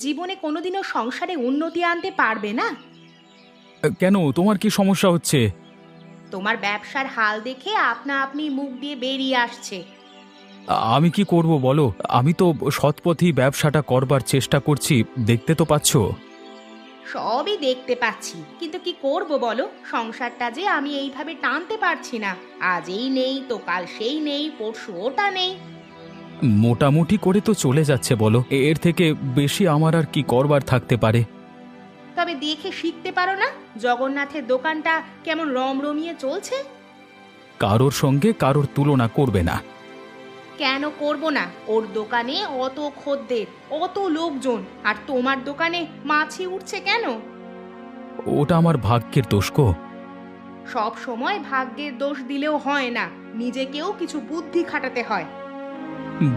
জীবনে কোনোদিনও সংসারে উন্নতি আনতে পারবে না। কেন, তোমার কি সমস্যা হচ্ছে? তোমার ব্যবসার হাল দেখে আপনা আপনি মুখ দিয়ে বেরিয়ে আসছে। আমি কি করব বলো? আমি তো সৎপথেই ব্যবসাটা করবার চেষ্টা করছি, দেখতে তো পাচ্ছ। সবই দেখতে পাচ্ছি, কিন্তু কি করব বলো, সংসারটা যে আমি এইভাবে টানতে পারছি না। আজ এই নেই তো কাল সেই নেই, পরশু ওটা নেই। মোটামুটি করে তো চলে যাচ্ছে বলো, এর থেকে বেশি আমার আর কি করবার থাকতে পারে? তবে দেখে শিখতে পারো না জগন্নাথের দোকানটা কেমন রমরমিয়ে চলছে? কারোর সঙ্গে কারোর তুলনা করবে না। কেন করব না? ওর দোকানে অত খদ্দের, অত লোকজন, আর তোমার দোকানে মাছি উঠছে কেন? ওটা আমার ভাগ্যের দোষ গো। সব সময় ভাগ্যের দোষ দিলেও হয় না, নিজেকেও কিছু বুদ্ধি খাটাতে হয়।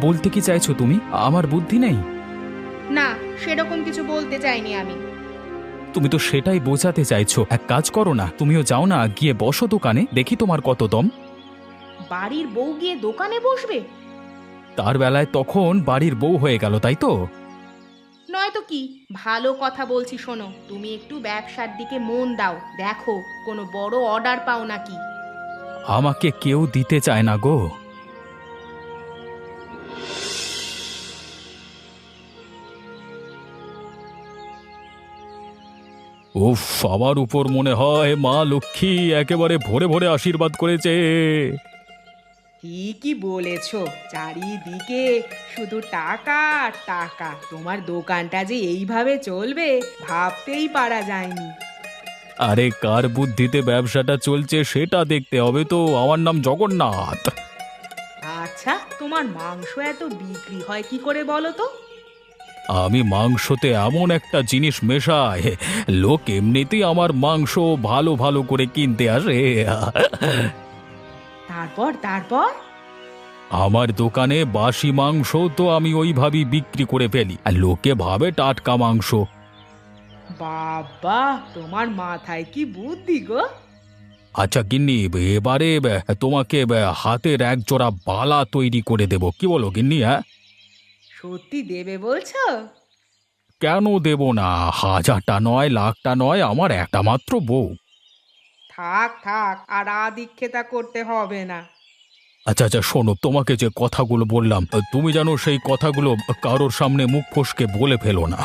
বলতে কি চাইছো তুমি, আমার বুদ্ধি নেই? না, সেরকম কিছু বলতে চাইনি আমি। তুমি তো সেটাই বোঝাতে চাইছো। এক কাজ করো না, তুমিও যাও না, গিয়ে বসো দোকানে, দেখি তোমার কত দম। বাড়ির বউ গিয়ে দোকানে বসবে? তার বেলায় তখন বাড়ির বউ হয়ে গেল, তাই তো? নয়তো কি? ভালো কথা বলছি শোনো, তুমি একটু ব্যবসার দিকে মন দাও, দেখো কোনো বড় অর্ডার পাও নাকি। আমাকে কেউ দিতে চায় না গো। উফ, আমার উপর মনে হয় মা লক্ষ্মী একেবারে ভরে ভরে আশীর্বাদ করেছে। ঠিকই বলেছ, চারিদিকে শুধু টাকা আর টাকা। তোমার দোকানটা যে এইভাবে চলবে ভাবতেই পারা যায়নি। আরে কার বুদ্ধিতে ব্যবসাটা চলছে সেটা দেখতে হবে তো। আমার নাম জগন্নাথ। আচ্ছা, তোমার মাংস এত বিক্রি হয় কি করে বলো তো? আমি মাংসতে এমন একটা জিনিস মেশাই, লোক এমনিতেই আমার মাংস ভালো ভালো করে কিনতে আসে। তারপর তারপর আমার দোকানে বাসি মাংস তো আমি ওইভাবেই বিক্রি করে ফেলি, আর লোকে ভাবে টাটকা মাংস। বাবা, তোমার মাথায় কি বুদ্ধি গো! আচ্ছা গিন্নি, এবারে তোমাকে হাতের এক জোড়া বালা তৈরি করে দেব, কি বলো গিন্নি? হ্যাঁ, সত্যি দেবে বলছো? কেন দেব না? হাজারটা নয়, লাখটা নয়, আমার একটা মাত্র বউ। থাক থাক, আর আদিক্ষেতা করতে হবে না। আচ্ছা আচ্ছা, শোনো, তোমাকে যে কথাগুলো বললাম, তুমি জানো সেই কথাগুলো কারোর সামনে মুখ ফসকে বলে ফেলো না।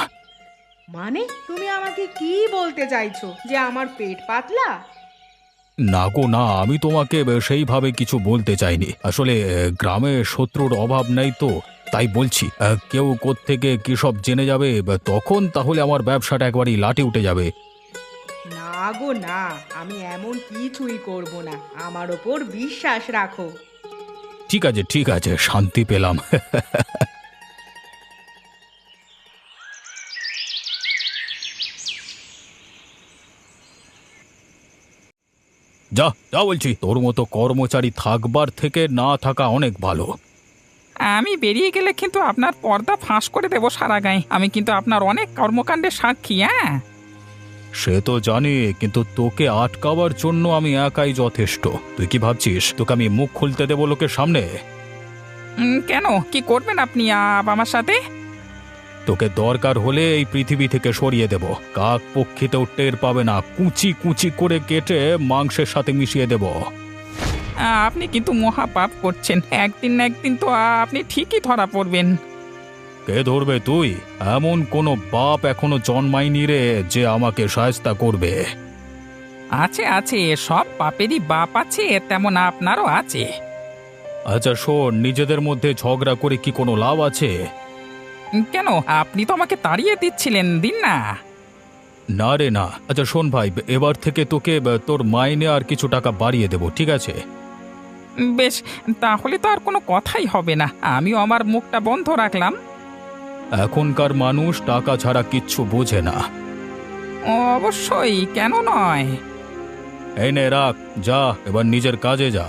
মানে তুমি আমাকে কি বলতে চাইছো, যে আমার পেট পাতলা? না গো না, আমি তোমাকে সেইভাবে কিছু বলতে চাইনি। আসলে গ্রামে শত্রুর অভাব নেই তো, তাই বলছি। কেউ কোত্থেকে কি সব জেনে যাবে, তখন তাহলে আমার ব্যবসাটা একবারই লাটে উঠে যাবে। না গো না, আমি এমন কিছুই করব না, আমার ওপর বিশ্বাস রাখো। ঠিক আছে ঠিক আছে, শান্তি পেলাম। যা যা বলছি, তোর মতো কর্মচারী থাকবার থেকে না থাকা অনেক ভালো। আমি বেরিয়ে গেলে কিন্তু আপনার পর্দা ফাঁস করে দেবো সারা গায়ে। আমি কিন্তু আপনার অনেক কর্মকাণ্ডের সাক্ষী। হ্যাঁ, সে তো জানি, কিন্তু তোকে আটকাবার জন্য আমি একাই যথেষ্ট। তুই কি ভাবছিস তোকে আমি মুখ খুলতে দেবো লোকের সামনে? কেন, কি করবেন আপনি আমার সাথে? তোকে দরকার হলে এই পৃথিবী থেকে সরিয়ে দেব। কাক পক্ষীতেও টের পাবে না, কুচি কুচি করে কেটে মাংসের সাথে মিশিয়ে দেব। আপনি কিন্তু মহাপাপ করছেন। একদিন না একদিন তো আপনি ঠিকই ধরা পড়বেন। কে ধরবে তুই? এমন কোনো বাপ এখনো জন্মায়নি রে যে আমাকে সায়স্তা করবে। আছে আছে, সব পাপেরই বাপ আছে, তেমন আপনারও আছে। আচ্ছা শোন, নিজেদের মধ্যে ঝগড়া করে কি কোনো লাভ আছে? কেন, আপনি তো আমাকে তাড়িয়ে দিচ্ছিলেন, দিন না। না রে না। আচ্ছা শোন ভাই, এবার থেকে তোকে তোর মাইনে আর কিছু টাকা বাড়িয়ে দেব, ঠিক আছে? বেশ, তাহলে তো আর কোনো কথাই হবে না, আমিও আমার মুখটা বন্ধ রাখলাম। এখনকার মানুষ টাকা ছাড়া কিচ্ছু বোঝে না। অবশ্যই, কেন নয়। এই নে রাখ, যা এবার নিজের কাজে যা।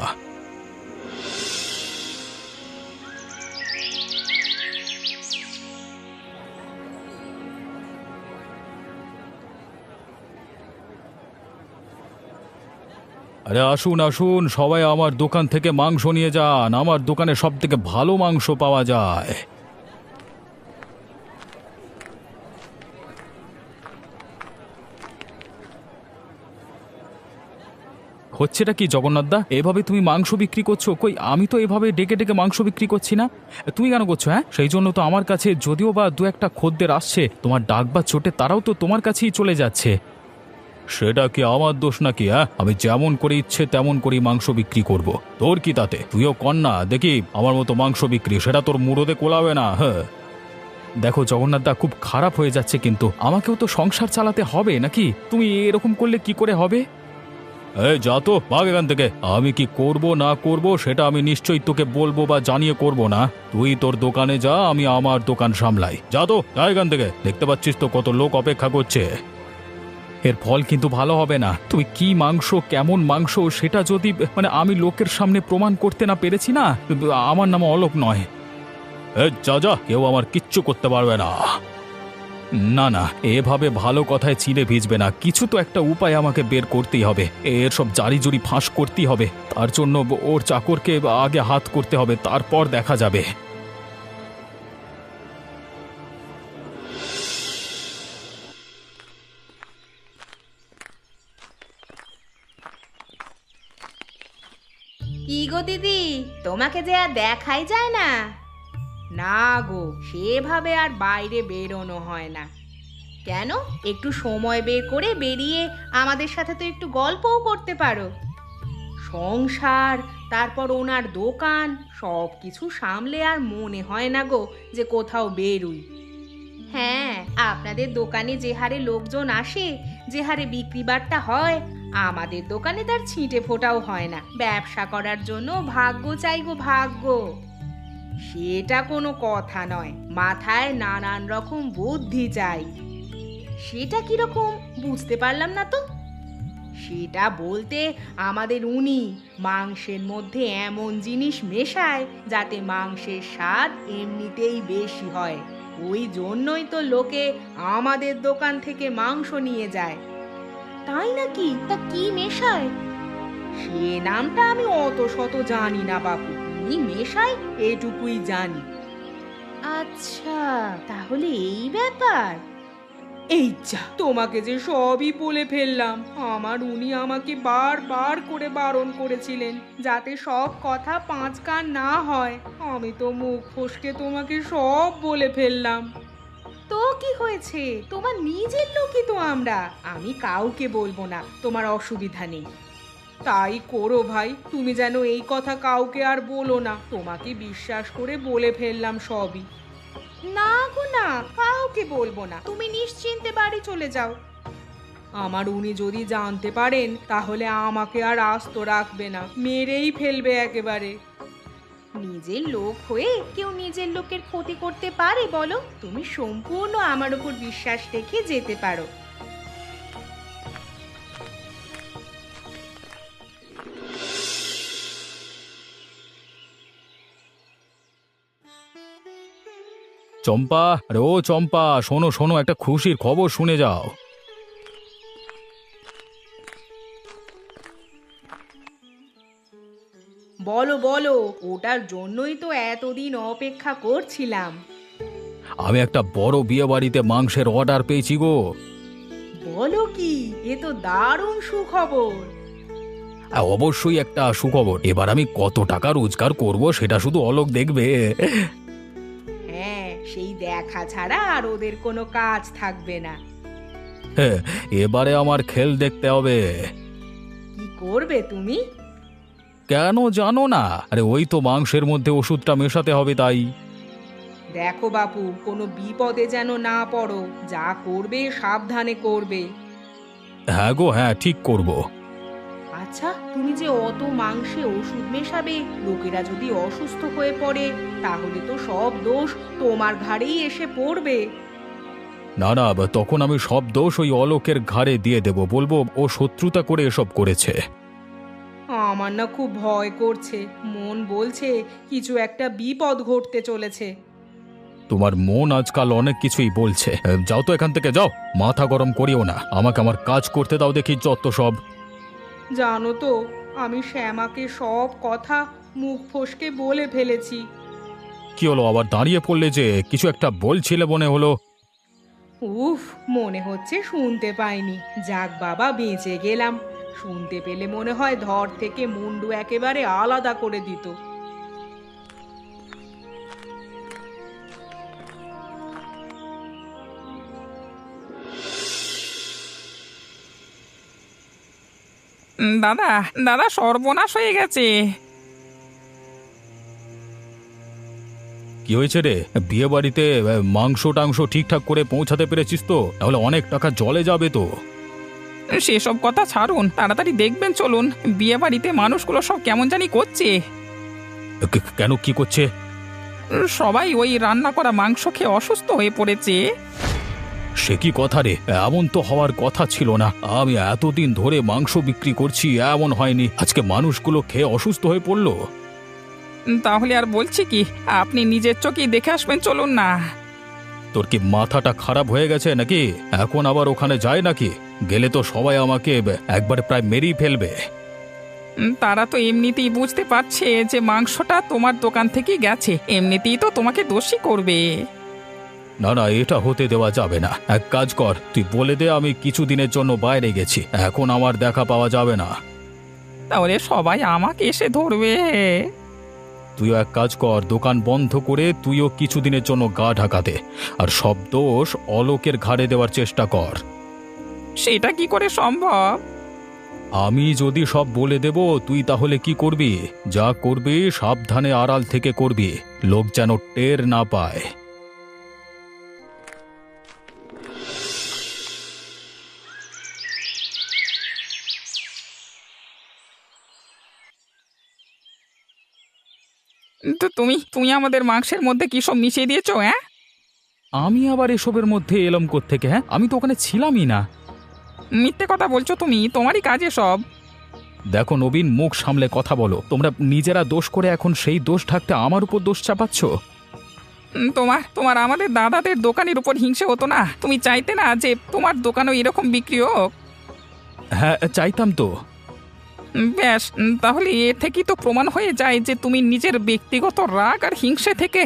আরে আসুন আসুন, সবাই আমার দোকান থেকে মাংস নিয়ে যান। আমার দোকানে সব থেকে ভালো মাংস পাওয়া যায়। হচ্ছেটা কি জগন্নাথদা? এভাবে তুমি মাংস বিক্রি করছো? কই আমি তো এভাবে ডেকে ডেকে মাংস বিক্রি করছি না। তুমি কেন করছো? হ্যাঁ, সেই জন্য তো আমার কাছে যদিও বা দু একটা খদ্দের আসছে, তোমার ডাক বা চোটে তারাও তো তোমার কাছেই চলে যাচ্ছে। সেটা কি আমার দোষ নাকি? হ্যাঁ, আমি যেমন করে ইচ্ছে তেমন করেই মাংস বিক্রি করব। তোর কি তাতে? তুইও কর না দেখি আমার মতো মাংস বিক্রি, সেটা তোর মুরদে কোলাবে না। হ্যাঁ, দেখো জগন্নাথদা, খুব খারাপ হয়ে যাচ্ছে কিন্তু আমাকেও তো সংসার চালাতে হবে নাকি? তুমি এরকম করলে কি করে হবে? এই যা তো, ভাগ এখান থেকে। আমি কি করব না করব সেটা আমি নিশ্চয়ই তোকে বলবো বা জানিয়ে করব না। তুই তোর দোকানে যা, আমি আমার দোকান সামলাই। যা তো, যা এখান থেকে। দেখতে পাচ্ছিস তো কত লোক অপেক্ষা করছে। এর ফল কিন্তু ভালো হবে না। তুমি কি মাংস, কেমন মাংস, সেটা যদি আমি লোকের সামনে প্রমাণ করতে না পেরেছি না, আমার নাম অলোক নয়। যা যা, কেউ আমার কিচ্ছু করতে পারবে না। না না, এভাবে ভালো কথায় চিড়ে ভিজবে না। কিছু তো একটা উপায় আমাকে বের করতেই হবে। এর সব জারি জুরি ফাঁস করতেই হবে। তার জন্য ওর চাকরকে আগে হাত করতে হবে, তারপর দেখা যাবে। কি গো দিদি, তোমাকে যে আর দেখাই যায় না। না গো, সেভাবে আর বাইরে বেরোনো হয় না। কেন, একটু সময় বের করে বেরিয়ে আমাদের সাথে তো একটু গল্পও করতে পারো। সংসার, তারপর ওনার দোকান, সব কিছু সামলে আর মনে হয় না গো যে কোথাও বেরুই। হ্যাঁ, আপনাদের দোকানে যে হারে লোকজন আসে, যে হারে বিক্রি বাট্টা হয়, আমাদের দোকানে তার ছিটে ফোটাও হয় না। ব্যবসা করার জন্য ভাগ্য চাই গো, ভাগ্য। সেটা কোনো কথা নয়, মাথায় নানান রকম বুদ্ধি চাই। সেটা কিরকম বুঝতে পারলাম না তো। সেটা বলতে আমাদের উনি মাংসের মধ্যে এমন জিনিস মেশায় যাতে মাংসের স্বাদ এমনিতেই বেশি হয়। ওই জন্যই তো লোকে আমাদের দোকান থেকে মাংস নিয়ে যায়। তাই নাকি? তা কি মেশায়? সে নামটা আমি অত শত জানি না বাপু, কি মেশায় এটুকুই জানি। আচ্ছা, তাহলে এই ব্যাপার। এই যা, তোমাকে যে সবই বলে ফেললাম। আমার উনি আমাকে বারবার করে বারণ করেছিলেন যাতে সব কথা পাঁচ কান না হয়। আমি তো মুখ ফসকে তোমাকে সব বলে ফেললাম। তো কি হয়েছে, তোমার নিজের লোকই তো আমরা। আমি কাউকে বলবো না, তোমার অসুবিধা নেই। তাই করো ভাই, তুমি যেন এই কথা কাউকে আর বলো না। তোমাকে বিশ্বাস করে বলে ফেললাম সবই। না গো না, কাউকে বলবো না, তুমি নিশ্চিন্তে বাড়ি চলে যাও। আমার উনি যদি জানতে পারেন তাহলে আমাকে আর আস্ত রাখবে না, মেরেই ফেলবে একেবারে। নিজের লোক হয়ে কেউ নিজের লোকের ক্ষতি করতে পারে বলো? তুমি সম্পূর্ণ আমার উপর বিশ্বাস রেখে যেতে পারো। চম্পা, আরে ও চম্পা, শোনো শোনো, একটা খুশির খবর শুনে যাও। বলো বলো, ওটার জন্যই তো এতদিন অপেক্ষা করছিলাম। আমি একটা বড় বিয়ে বাড়িতে মাংসের অর্ডার পেয়েছি গো। বলো কি, এ তো দারুণ সুখবর। অবশ্যই একটা সুখবর। এবার আমি কত টাকা রোজগার করব সেটা শুধু অলোক দেখবে। হ্যাঁ, সেই দেখা ছাড়া আর ওদের কোনো কাজ থাকবে না। হ্যাঁ, এবারে আমার খেল দেখতে হবে। কি করবে তুমি? কেন জানো না? আরে ওই তো মাংসের মধ্যে ওষুধটা মেশাতে হবে তাই। দেখো বাপু, কোনো বিপদে যেন না পড়ো। যা করবে সাবধানে করবে। হ্যাঁ গো, হ্যাঁ ঠিক করব। আচ্ছা, তুমি যে অত মাংসে ওষুধ মেশাবে, লোকেরা যদি অসুস্থ হয়ে পড়ে তাহলে তো সব দোষ তোমার ঘাড়েই এসে পড়বে। না না, তখন আমি সব দোষ ওই অলোকের ঘাড়ে দিয়ে দেব, বলবো ও শত্রুতা করে এসব করেছে। আমার না খুব ভয় করছে, মন বলছে কিছু একটা বিপদ ঘটতে চলেছে। তোমার মন আজকাল অনেক কিছুই বলছে। যাও তো এখান থেকে, যাও। মাথা গরম করিও না, আমাকে আমার কাজ করতে দাও দেখি যত সব। জানো তো, আমি শ্যামাকে সব কথা মুখ ফসকে বলে ফেলেছি। কি হলো, আবার দাঁড়িয়ে পড়লে যে? কিছু একটা বলছিলে মনে হলো। উফ, মনে হচ্ছে শুনতে পাইনি। যাক বাবা, বেঁচে গেলাম। শুনতে পেলে মনে হয় ধর থেকে মুন্ডু একেবারে আলাদা করে দিত। দাদা দাদা সর্বনাশ হয়ে গেছে। কি হয়েছে রে? বিয়ে বাড়িতে মাংস টাংস ঠিকঠাক করে পৌঁছাতে পেরেছিস তো? তাহলে অনেক টাকা জলে যাবে তো। সেসব কথা ছাড়ুন, তাড়াতাড়ি দেখবেন চলুন। বিয়ে বাড়িতে মানুষগুলো সব কেমন জানি করছে। কেন, কি করছে? সবাই ওই রান্না করা মাংস খেয়ে অসুস্থ হয়ে পড়েছে। সে কি কথা রে? এমন তো হওয়ার কথা ছিল না। আমি এতদিন ধরে মাংস বিক্রি করছি, এমন হয়নি। আজকে মানুষগুলো খেয়ে অসুস্থ হয়ে পড়লো। তাহলে আর বলছি কি, আপনি নিজের চোখেই দেখে আসবেন চলুন না। তোর কি মাথাটা খারাপ হয়ে গেছে নাকি? এখন আবার ওখানে যায় নাকি? গেলে তো সবাই আমাকে একবার প্রায় মেরেই ফেলবে। তারা তো এমনিতেই বুঝতে পারছে যে মাংসটা তোমার দোকান থেকেই গেছে, এমনিতেই তো তোমাকে দোষী করবে। না না, এটা হতে দেওয়া যাবে না। এক কাজ কর, তুই বলে দে আমি কিছুদিনের জন্য বাইরে গেছি, এখন আমার দেখা পাওয়া যাবে না। তাহলে সবাই আমাকে এসে ধরবে। তুইও এক কাজ কর, দোকান বন্ধ করে তুইও কিছুদিনের জন্য গা ঢাকা দে, আর সব দোষ অলোকের ঘাড়ে দেওয়ার চেষ্টা কর। সেটা কি করে সম্ভব? আমি যদি সব বলে দেব, তুই তাহলে কি করবি? যা করবি সাবধানে আড়াল থেকে করবি, লোক যেন টের না পায়। তো তুমি তুমি আমাদের মাংসের মধ্যে কি সব মিশিয়ে দিয়েছো? হ্যাঁ, আমি আবার এসবের মধ্যে এলাম কোত্থেকে? হ্যাঁ, আমি তো ওখানে ছিলামই না। মিথ্যে কথা বলছো তুমি, তোমারই কাজে সব। দেখো নবীন, মুখ সামলে কথা বলো। তোমরা নিজেরা দোষ করে এখন সেই দোষ ঢাকতে আমার উপর দোষ চাপাচ্ছ। তোমার তোমার আমাদের দাদাদের দোকানের উপর হিংসে হতো না? তুমি চাইতে না যে তোমার দোকানও এরকম বিক্রি হোক? হ্যাঁ, চাইতাম তো। ব্যাস, তাহলে এ থেকেই তো প্রমাণ হয়ে যায় যে তুমি নিজের ব্যক্তিগত রাগ আর হিংসে থেকে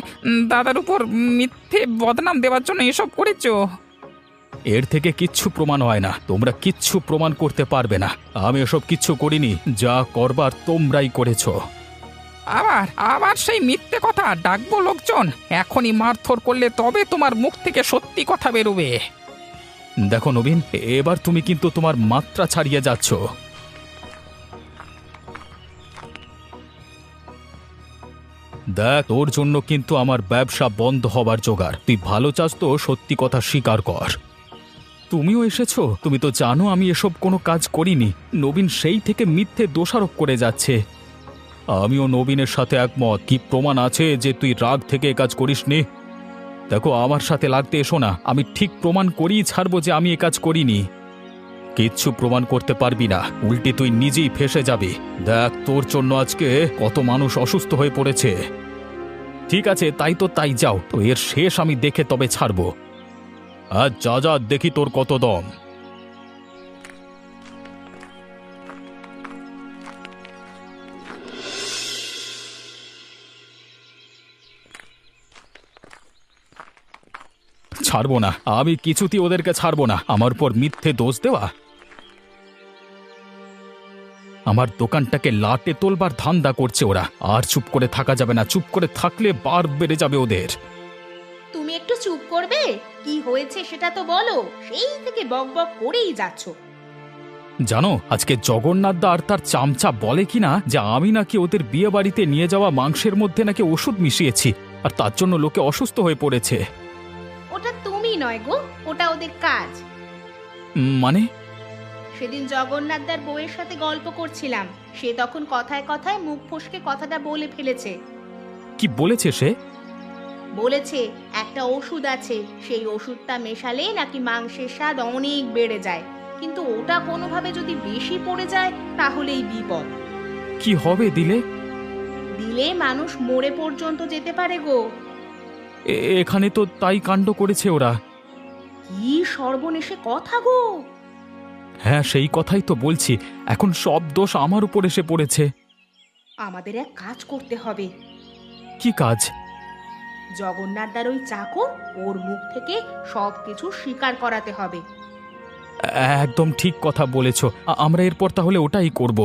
দাদার উপর মিথ্যে বদনাম দেওয়ার জন্য এসব করেছো। এর থেকে কিচ্ছু প্রমাণ হয় না, তোমরা কিচ্ছু প্রমাণ করতে পারবে না। আমি এসব কিচ্ছু করিনি, যা করবার তোমরাই করেছো। আবার আবার সেই মিথ্যে কথা? ডাকবো লোকজন, এখনই মারধর করলে তবে তোমার মুখ থেকে সত্যি কথা বেরোবে। দেখো নবীন, এবার তুমি কিন্তু তোমার মাত্রা ছাড়িয়ে যাচ্ছ। দেখ, তোর জন্য কিন্তু আমার ব্যবসা বন্ধ হবার জোগাড়। তুই ভালো চাস তো সত্যি কথা স্বীকার কর। তুমিও এসেছো, তুমি তো জানো আমি এসব কোনো কাজ করিনি। নবীন সেই থেকে মিথ্যে দোষারোপ করে যাচ্ছে। আমিও নবীনের সাথে একমত। কি প্রমাণ আছে যে তুই রাগ থেকে এ কাজ করিসনি? দেখো, আমার সাথে লাগতে এসো না, আমি ঠিক প্রমাণ করেই ছাড়বো যে আমি এ কাজ করিনি। কিচ্ছু প্রমাণ করতে পারবি না, উল্টে তুই নিজেই ফেঁসে যাবি। দেখ, তোর জন্য আজকে কত মানুষ অসুস্থ হয়ে পড়েছে। ঠিক আছে, তাই তো তাই, যাও তো, এর শেষ আমি দেখে তবে ছাড়বো। আজ যা যা, দেখি তোর কত দম। ছাড়বো না, আমি কিছুতেই ওদেরকে ছাড়বো না। আমার উপর মিথ্যে দোষ দেওয়া, আমার দোকানটাকে লাটে তোলবার ধান্দা করছে ওরা। আর চুপ করে থাকা যাবে না, চুপ করে থাকলে বার বেড়ে যাবে ওদের। তুমি একটু চুপ করবে? কি হয়েছে সেটা তো বলো, সেই থেকে বকবক করেই যাচ্ছ। জানো, আজকে জগন্নাথদা আর তার চামচা বলে কিনা যে আমি নাকি ওদের বিয়ে বাড়িতে নিয়ে যাওয়া মাংসের মধ্যে নাকি ওষুধ মিশিয়েছি, আর তার জন্য লোকে অসুস্থ হয়ে পড়েছে। ওটা তুমি নয় গো, ওটা ওদের কাজ। মানে? সেদিন জগন্নাথদার বউয়ের সাথে গল্প করছিলাম, সে তখন কথায় কথায় মুখ ফসকে কথাটা বলে ফেলেছে। কি বলেছে সে? বলেছে একটা ওষুধ আছে, সেই ওষুধটা মেশালে নাকি মাংসের স্বাদ অনেক বেড়ে যায়, কিন্তু ওটা কোনোভাবে যদি বেশি পড়ে যায় তাহলেই বিপদ। কি হবে দিলে? দিলে মানুষ মরে পর্যন্ত যেতে পারে গো। এখানে তো তাই কাণ্ড করেছে ওরা। কি সর্বনেশে কথা গো! হ্যাঁ, সেই কথাই তো বলছি, এখন সব দোষ আমার উপর এসে পড়েছে। আমাদের এক কাজ করতে হবে। কি কাজ? জগন্নাথদার ওই চাকর, ওর মুখ থেকে সবকিছু স্বীকার করাতে হবে। একদম ঠিক কথা বলেছ। আমরা এরপর তাহলে ওটাই করব।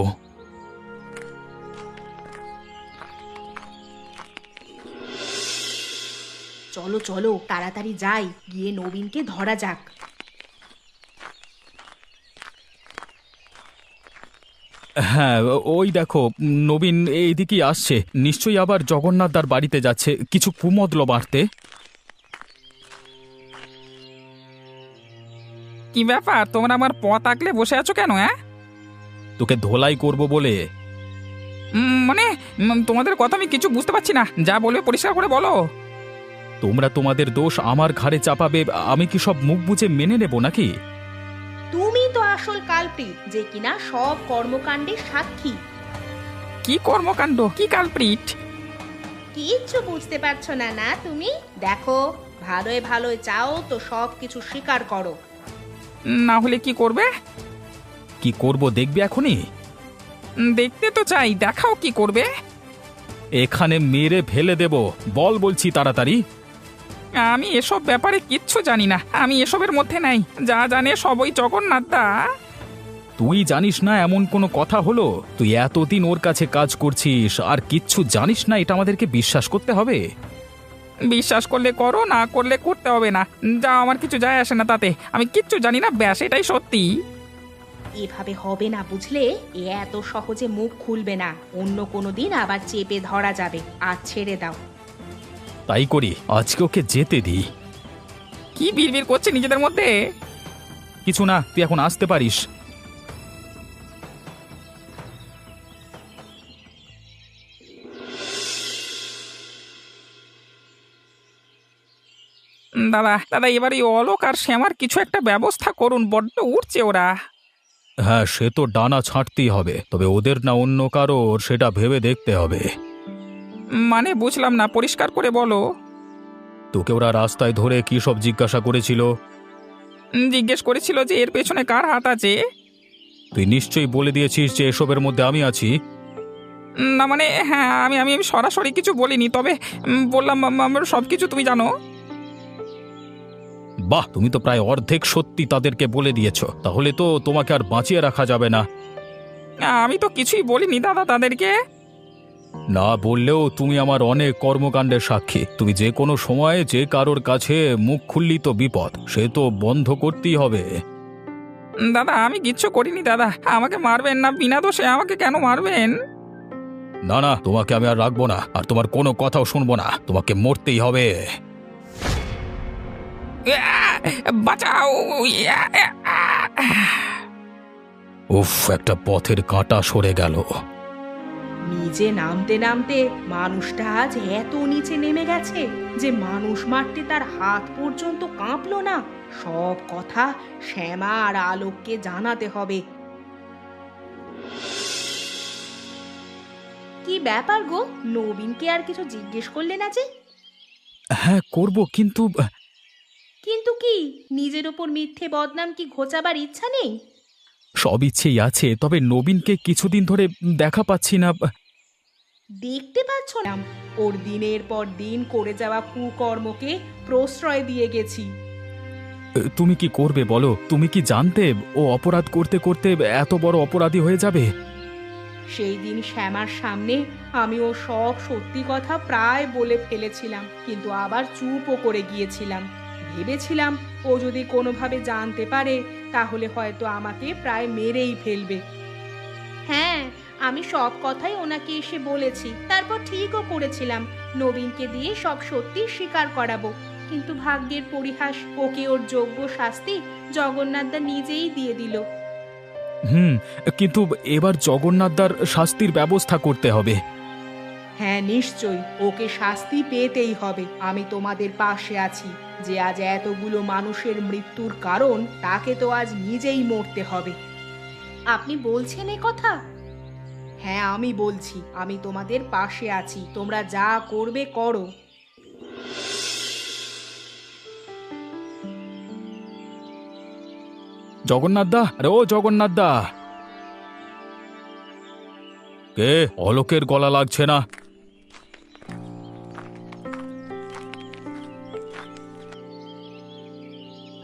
চলো চলো তাড়াতাড়ি যাই, গিয়ে নবীনকে ধরা যাক। হ্যাঁ, ওই দেখো নবীন এইদিকেই আসছে, নিশ্চয়ই আবার জগন্নাথদার বাড়িতে যাচ্ছে কিছু কুমতলব বাড়তে। কি ব্যাপার, তোমরা আমার পথ আগলে বসে আছো কেন? হ্যাঁ, তোকে ধোলাই করব বলে। মানে তোমাদের কথা আমি কিছু বুঝতে পারছি না, যা বলবে পরিষ্কার করে বলো। তোমরা তোমাদের দোষ আমার ঘাড়ে চাপাবে, আমি কি সব মুখ বুজে মেনে নেব নাকি? তুমি তো আসল কালপ্রিট, যে কিনা সব কর্মকাণ্ডের সাক্ষী। কি কর্মকাণ্ড, কি কালপ্রিট? কিচ্ছু বুঝতে পারছো না না তুমি? দেখো, ভালোই ভালোই চাও তো সব কিছু স্বীকার করো। না হলে কি করবে? কি করব দেখবি এখনই? দেখতে তো চাই, দেখাও কি করবে। এখানে মেরে ফেলে দেব, বল বলছি তাড়াতাড়ি। আমি এসব ব্যাপারে কিচ্ছু জানি না, আমি এসবের মধ্যে নাই, যা জানে সবই জগন্নাথ দা। তুই জানিস না এমন কোনো কথা হলো? তুই এতদিন ওর কাছে কাজ করছিস আর কিচ্ছু জানিস না, এটা আমাদেরকে বিশ্বাস করতে হবে? বিশ্বাস করলে করো, না করলে করতে হবে না, যা আমার কিছু যায় আসে না তাতে। আমি কিচ্ছু জানি না, ব্যাস এটাই সত্যি। এভাবে হবে না বুঝলে, এ এত সহজে মুখ খুলবে না, অন্য কোনো দিন আবার চেপে ধরা যাবে। আর ছেড়ে দাও। তাই করি, আজকে ওকে যেতে দিই। কি বিড়বিড় করছে নিজেদের মধ্যে? কিছু না, তুই এখন আসতে পারিস। দাদা দাদা, এবার এই অলোক আর শ্যামার কিছু একটা ব্যবস্থা করুন, বড্ড উঠছে ওরা। হ্যাঁ, সে তো ডানা ছাঁটতেই হবে, তবে ওদের না অন্য কারোর সেটা ভেবে দেখতে হবে। মানে বুঝলাম না, পরিষ্কার করে বলো। তোকে ওরা রাস্তায় ধরে কি সব জিজ্ঞাসা করেছিল? জিজ্ঞেস করেছিল যে এর পেছনে কার হাত আছে। তুই নিশ্চয়ই বলে দিয়েছিস যে এসবের মধ্যে আমি আছি। না মানে হ্যাঁ, আমি আমি আমি সরাসরি কিছু বলিনি, তবে বললাম আমার সব কিছু তুমি জানো। বাহ, তুমি তো প্রায় অর্ধেক সত্যি তাদেরকে বলে দিয়েছো, তাহলে তো তোমাকে আর বাঁচিয়ে রাখা যাবে না। আমি তো কিছুই বলিনি দাদা তাদেরকে। না বললেও তুমি আমার অনেক কর্মকাণ্ডের সাক্ষী। তুমি যে কোনো সময়ে যে কারোর কাছে মুখ খুললি তো বিপদ, সে তো বন্ধ করতেই হবে। দাদা আমি কিচ্ছু করিনি দাদা, আমাকে মারবেন না, বিনা দোষে আমাকে কেন মারবেন? না না, তোমাকে আমি আর রাখবো না, আর তোমার কোনো কথাও শুনবো না, তোমাকে মরতেই হবে। বাঁচাও! উফ, একটা পথের কাঁটা সরে গেল। নিজে নামতে নামতে মানুষটা আজ এত নিচে নেমে গেছে যে মানুষ মারতে তার হাত পর্যন্ত কাঁপলো না। সব কথা শ্যামা আর আলোককে জানাতে হবে। কি ব্যাপার গো, নবীনকে আর কিছু জিজ্ঞেস করলে না যে? হ্যাঁ করব, কিন্তু কিন্তু কি, নিজের ওপর মিথ্যে বদনাম কি ঘোচাবার ইচ্ছা নেই? সব ইচ্ছেই আছে, তবে নবীনকে কিছুদিন ধরে দেখা পাচ্ছি না। দেখতে পাচ্ছ না, ওর দিনের পর দিন করে যাওয়া কুকর্মকে প্রশ্রয় দিয়ে গেছি। তুমি কি করবে বলো? তুমি কি জানতে ও অপরাধ করতে করতে এত বড় অপরাধী হয়ে যাবে? সেই দিন শ্যামার সামনে আমি ও সব সত্যি কথা প্রায় বলে ফেলেছিলাম, কিন্তু আবার চুপও করে গিয়েছিলাম। ভেবেছিলাম ও যদি কোনোভাবে জানতে পারে তাহলে হয়তো আমাকে প্রায় মেরেই ফেলবে। হ্যাঁ, আমি সব কথাই ওনাকে এসে বলেছি, তারপর ঠিকও করেছিলাম নবীনকে দিয়ে সব সত্যি স্বীকার করাবো। কিন্তু ভাগ্যের পরিহাস, ওকে ওর যোগ্য শাস্তি জগন্নাথদা নিজেই দিয়ে দিল। কিন্তু এবার জগন্নাথদার শাস্তির ব্যবস্থা করতে হবে। হ্যাঁ নিশ্চয়ই, ওকে শাস্তি পেতেই হবে। আমি তোমাদের পাশে আছি। যে আজ এতগুলো মানুষের মৃত্যুর কারণ, তাকে তো আজ নিজেই মরতে হবে। আপনি বলছেন এ কথা? হ্যাঁ আমি বলছি, আমি তোমাদের পাশে আছি, তোমরা যা করবে করো। জগন্নাথদা, আরে ও জগন্নাথদা! কে? অলোকের গলা লাগছে না।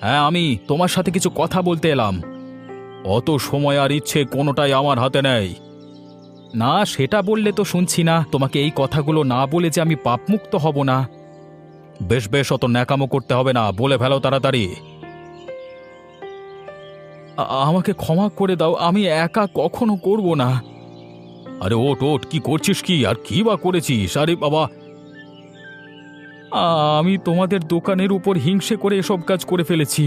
হ্যাঁ, আমি তোমার সাথে কিছু কথা বলতে এলাম। অত সময় আর ইচ্ছে কোনোটাই আমার হাতে নেই। না, সেটা বললে তো শুনছি না। তোমাকে এই কথাগুলো না বলে যে আমি পাপমুক্ত হব না। বেশ বেশ, অত ন্যাকামো করতে হবে না, বলে ফেলো তাড়াতাড়ি। আমাকে ক্ষমা করে দাও, আমি একা কখনো করব না। আরে ওট ওট, কি করছিস কি, আর কি বা করেছিস? আরে বাবা, আমি তোমাদের দোকানের উপর হিংসে করে এসব কাজ করে ফেলেছি।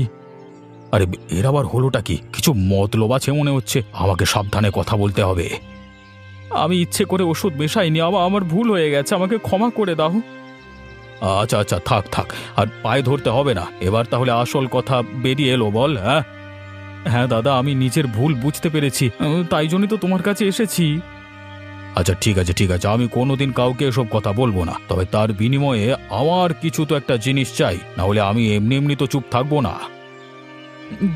আরে এর আবার হলোটা কি? কিছু মতলব আছে মনে হচ্ছে। আমাকে সাবধানে কথা বলতে হবে। আমি ইচ্ছে করে ওষুধ মেশাইনি, আমার ভুল হয়ে গেছে, আমাকে ক্ষমা করে দাও। আচ্ছা আচ্ছা, থাক থাক, আর পায়ে ধরতে হবে না। এবার তাহলে আসল কথা বেরিয়ে এলো, বল। হ্যাঁ হ্যাঁ দাদা, আমি নিজের ভুল বুঝতে পেরেছি, তাই জন্যই তো তোমার কাছে এসেছি। আচ্ছা ঠিক আছে ঠিক আছে, আমি কোনোদিন কাউকে এসব কথা বলবো না। তবে তার বিনিময়ে আমার কিছু তো একটা জিনিস চাই, না হলে আমি এমনি এমনি তো চুপ থাকবো না।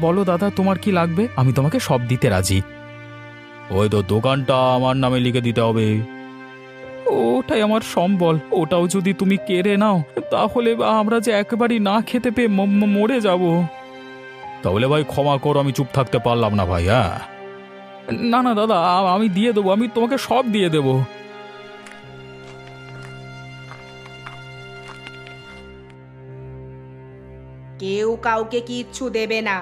বলো দাদা, তোমার কি লাগবে? আমি তোমাকে সব দিতে রাজি। ওই তো দোকানটা আমার নামে লিখে দিতে হবে। ওটাই আমার সম্বল, ওটাও যদি তুমি কেড়ে নাও তাহলে আমরা যে একেবারেই না খেতে পেয়ে মরে যাব। তাহলে ভাই ক্ষমা করো, আমি চুপ থাকতে পারলাম না ভাই। হ্যাঁ, না না দাদা, আমি দিয়ে দেবো, আমি তোমাকে সব দিয়ে দেবো। কেউ কাউকে কিচ্ছু দেবে না।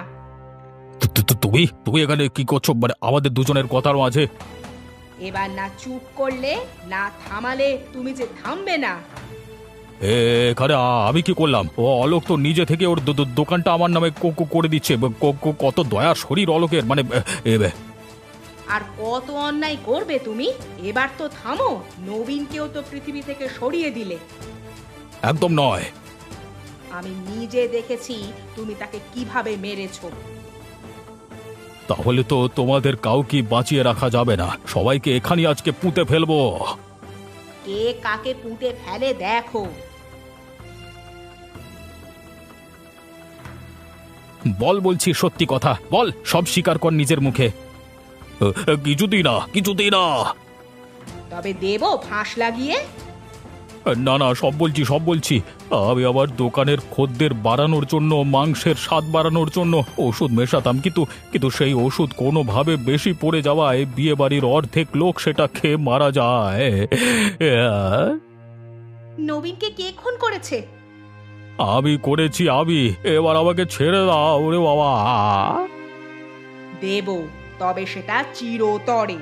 তুমি তুমি এখানে কি করছো, মানে আমাদের দুজনের কথার মাঝে? এবার না চুপ করলে, না থামালে তুমি যে থামবে না। এখানে আমি কি করলাম? ও অলোক তো নিজে থেকে ওর দোকানটা আমার নামে করে দিচ্ছে। কত দয়ার শরীর অলোকের, মানে আর কত অন্যায় করবে তুমি? এবার তো থামো। নবীনকেও তো পৃথিবী থেকে সরিয়ে দিলে। একদম নয়। আমি নিজে দেখেছি তুমি তাকে কিভাবে মেরেছো। তাহলে তো তোমাদের কাউকে বাঁচিয়ে রাখা যাবে না, সবাইকে এখানে আজকে পুঁতে ফেলবো। কে কাকে পুঁতে ফেলে দেখো। বল, বলছি সত্যি কথা বল, সব স্বীকার কর নিজের মুখে। কিছুতেই না, কিছুতেই না। তবে দেবো ফাঁস লাগিয়ে। না না, সব বলছি সব বলছি। আমি আবার দোকানের খদ্দের বাড়ানোর জন্য, মাংসের স্বাদ বাড়ানোর জন্য ওষুধ মেশাতাম, কিন্তু সেই ওষুধ কোনোভাবে বেশি পড়ে যাওয়ায় বিয়ে বাড়ির অর্ধেক লোক সেটা খেয়ে মারা যায়। নবীনকে কে খুন করেছে? আমি করেছি আমি। এবার আমাকে ছেড়ে দাও, ওরে বাবা। দেবো, তবে সেটা চিরতরে।